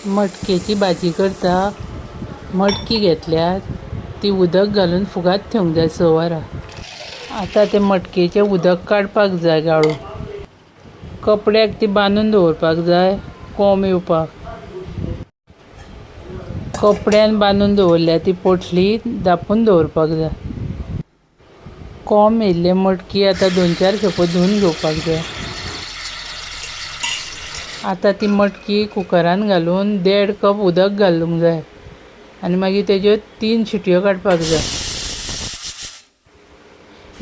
मटकेची भाजी करता मटकी घेतल्यात ती उदक घालून फुगात ठेवूंक जाय 6 वरां। आता ते मटकेचे उदक काडपाक जाय गाळून कपड्याक ती बांदून दवरपाक जाय कोंब येवपाक। कपड्यान बांदून दवरल्या ती पोटली धापून दवरपाक जाय। कोंब येयल्ले मटकी आता 2-4 खेपो धुवन घेवपाक जाय। आता ती मटकी कुकरान घालून 1.5 कप उदक घालूंक जाय आनी मागीर तेज्यो 3 शिटयो काडपाक जाय।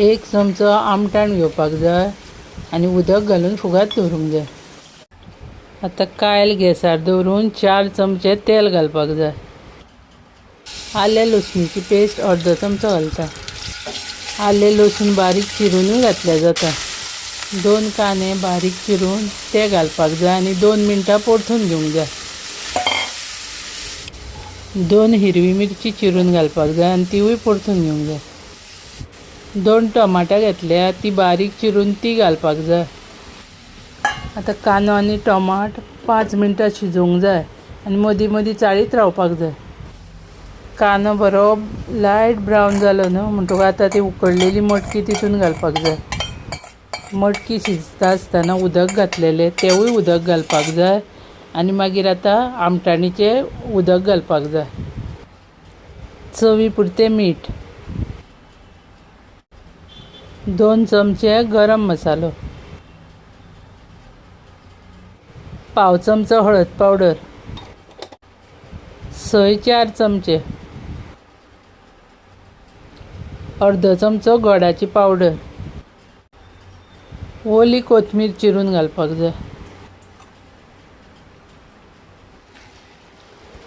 1 चमचो आमटाण घेवपाक जाय आनी उदक घालून फुगात दवरूंक जाय। आता कायल गॅसार दवरून 4 चमचे तेल घालपाक जाय। आले लसणीची पेस्ट अर्दो चमचो घालता। आले लसूण बारीक चिरूनय घातल्या जाता। 2 कांदे बारीक चिरून ते घालपाक जाय आनी 2 मिनटां परतून घेवंक जाय। 2 हिरवी मिरची चिरून घालपाक जाय आनी तिवूय परतून घेवंक जाय। 2 टमाटां घेतल्या ती बारीक चिरून ती घालपाक जाय। आता कांदो आनी टमाट 5 मिनटां शिजोवंक जाय आनी मदीं मदीं चाळीत रावपाक जाय। कांदो बरो लायट ब्रावन जालो न्हू म्हणटकूच आता ती उकडलेली मटकी तितून घालपाक जाय। मटकी शिजता आसतना उदक घातलेलें तेवूय उदक घालपाक जाय आनी मागीर आता आमटाणीचें उदक घालपाक जाय। चवी पुरतें मीठ, 2 चमचे गरम मसालो, पाव चमचो हळद पावडर, सोय 4 चमचे, अर्दो चमचो गोडाची पावडर, ओली कोथमीर चिरून घालपाक जाय।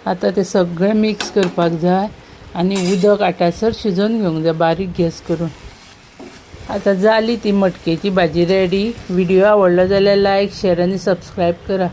आता ते सगळें मिक्स करपाक जाय आनी उदक आटासर शिजोवन घेवंक जाय बारीक गॅस करून। आता जाली ती मटकेची भाजी रेडी। व्हिडिओ आवडलो जाल्यार लायक, शेअर आनी सबस्क्रायब करा।